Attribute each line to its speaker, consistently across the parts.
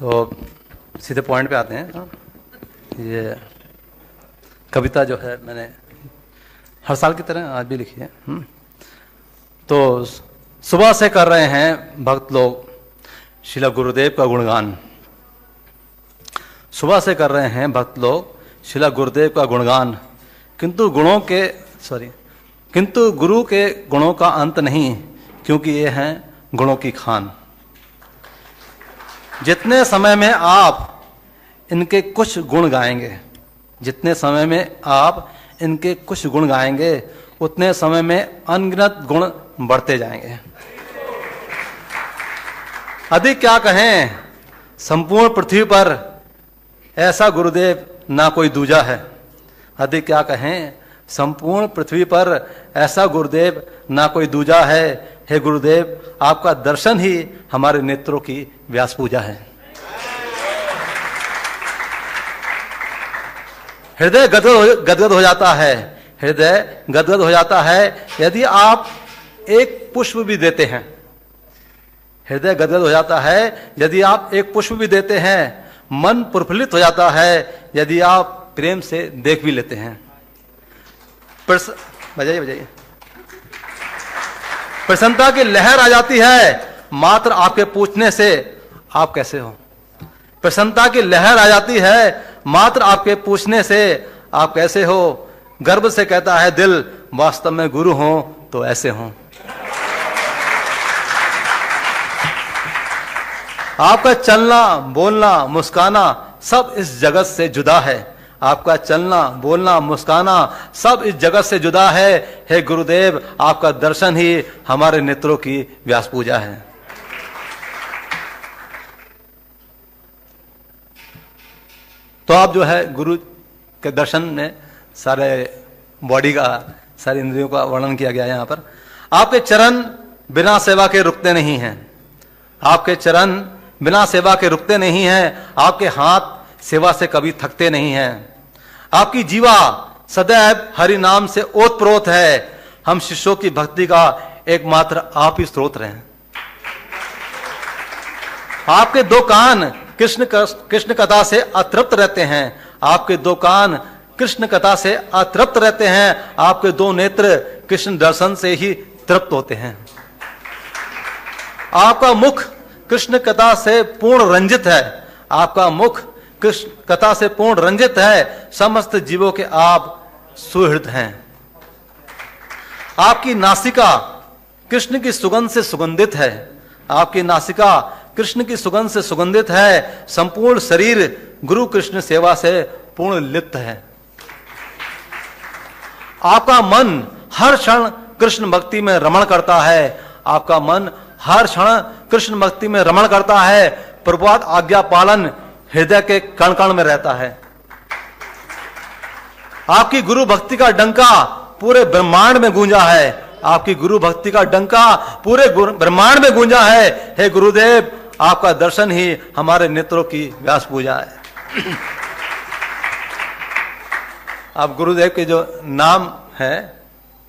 Speaker 1: तो सीधे पॉइंट पे आते हैं। ये कविता जो है मैंने हर साल की तरह आज भी लिखी है। तो सुबह से कर रहे हैं भक्त लोग श्रील गुरुदेव का गुणगान। सुबह से कर रहे हैं भक्त लोग श्रील गुरुदेव का गुणगान, किंतु गुरु के गुणों का अंत नहीं, क्योंकि ये हैं गुणों की खान। जितने समय में आप इनके कुछ गुण गाएंगे, जितने समय में आप इनके कुछ गुण गाएंगे, उतने समय में अनगिनत गुण बढ़ते जाएंगे। अधिक क्या कहें, संपूर्ण पृथ्वी पर ऐसा गुरुदेव ना कोई दूजा है। अधिक क्या कहें, संपूर्ण पृथ्वी पर ऐसा गुरुदेव ना कोई दूजा है। हे गुरुदेव, आपका दर्शन ही हमारे नेत्रों की व्यास पूजा है। हृदय गदगद हो जाता है, हृदय गदगद हो जाता है यदि आप एक पुष्प भी देते हैं। हृदय गदगद हो जाता है यदि आप एक पुष्प भी देते हैं। मन प्रफुल्लित हो जाता है यदि आप प्रेम से देख भी लेते हैं। बजाइए। प्रसन्नता की लहर आ जाती है मात्र आपके पूछने से आप कैसे हो। प्रसन्नता की लहर आ जाती है मात्र आपके पूछने से आप कैसे हो। गर्व से कहता है दिल, वास्तव में गुरु हो तो ऐसे हो। आपका चलना बोलना मुस्काना सब इस जगत से जुदा है। आपका चलना बोलना मुस्काना सब इस जगत से जुदा है। हे गुरुदेव, आपका दर्शन ही हमारे नेत्रों की व्यास पूजा है। तो आप जो है गुरु के दर्शन में सारे बॉडी का, सारी इंद्रियों का वर्णन किया गया है। यहाँ पर आपके चरण बिना सेवा के रुकते नहीं हैं। आपके चरण बिना सेवा के रुकते नहीं हैं। आपके हाथ सेवा से कभी थकते नहीं हैं। आपकी जीवा सदैव हरि नाम से ओतप्रोत है। हम शिष्यों की भक्ति का एकमात्र आप ही स्रोत रहे हैं। आपके दो कान कृष्ण कथा से अतृप्त रहते हैं। आपके दो कान कृष्ण कथा से अतृप्त रहते हैं। आपके दो नेत्र कृष्ण दर्शन से ही तृप्त होते हैं। आपका मुख कृष्ण कथा से पूर्ण रंजित है। आपका मुख कृष्ण कथा से पूर्ण रंजित है। समस्त जीवों के आप सुहृद हैं। आपकी नासिका कृष्ण की सुगंध से सुगंधित है। आपकी नासिका कृष्ण की सुगंध से सुगंधित है। संपूर्ण शरीर गुरु कृष्ण सेवा से पूर्ण लिप्त है। आपका मन हर क्षण कृष्ण भक्ति में रमण करता है। आपका मन हर क्षण कृष्ण भक्ति में रमण करता है। प्रभुपाद आज्ञा पालन हृदय के कण कण में रहता है। आपकी गुरु भक्ति का डंका पूरे ब्रह्मांड में गूंजा है। आपकी गुरु भक्ति का डंका पूरे ब्रह्मांड में गूंजा है। हे गुरुदेव, आपका दर्शन ही हमारे नेत्रों की व्यास पूजा है। आप गुरुदेव के जो नाम है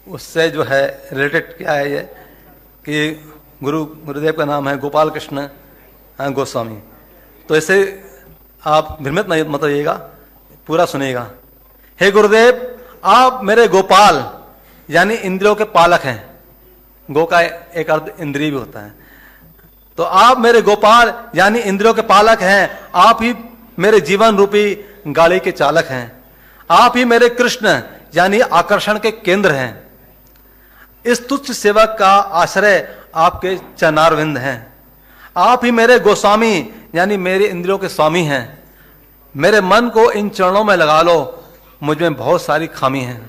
Speaker 1: उससे जो है रिलेटेड क्या है ये कि गुरुदेव का नाम है गोपाल कृष्ण गोस्वामी। तो ऐसे आप भ्रमित मत होइएगा, पूरा सुनिएगा। हे गुरुदेव, आप मेरे गोपाल यानी इंद्रियों के पालक हैं। गो का एक अर्थ इंद्रिय भी होता है। तो आप मेरे गोपाल यानी इंद्रियों के पालक हैं। आप ही मेरे जीवन रूपी गाड़ी के चालक हैं। आप ही मेरे कृष्ण यानी आकर्षण के केंद्र हैं। इस तुच्छ सेवक का आश्रय आपके चरणारविंद हैं। आप ही मेरे गोस्वामी यानी मेरे इंद्रियों के स्वामी हैं। मेरे मन को इन चरणों में लगा लो, मुझ में बहुत सारी खामी है।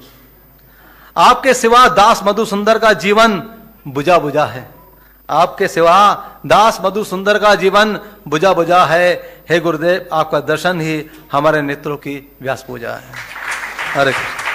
Speaker 1: आपके सिवा दास मधु सुंदर का जीवन बुझा बुझा है। आपके सिवा दास मधु सुंदर का जीवन बुझा बुझा है। हे गुरुदेव, आपका दर्शन ही हमारे नेत्रों की व्यास पूजा है। हरे कृष्ण।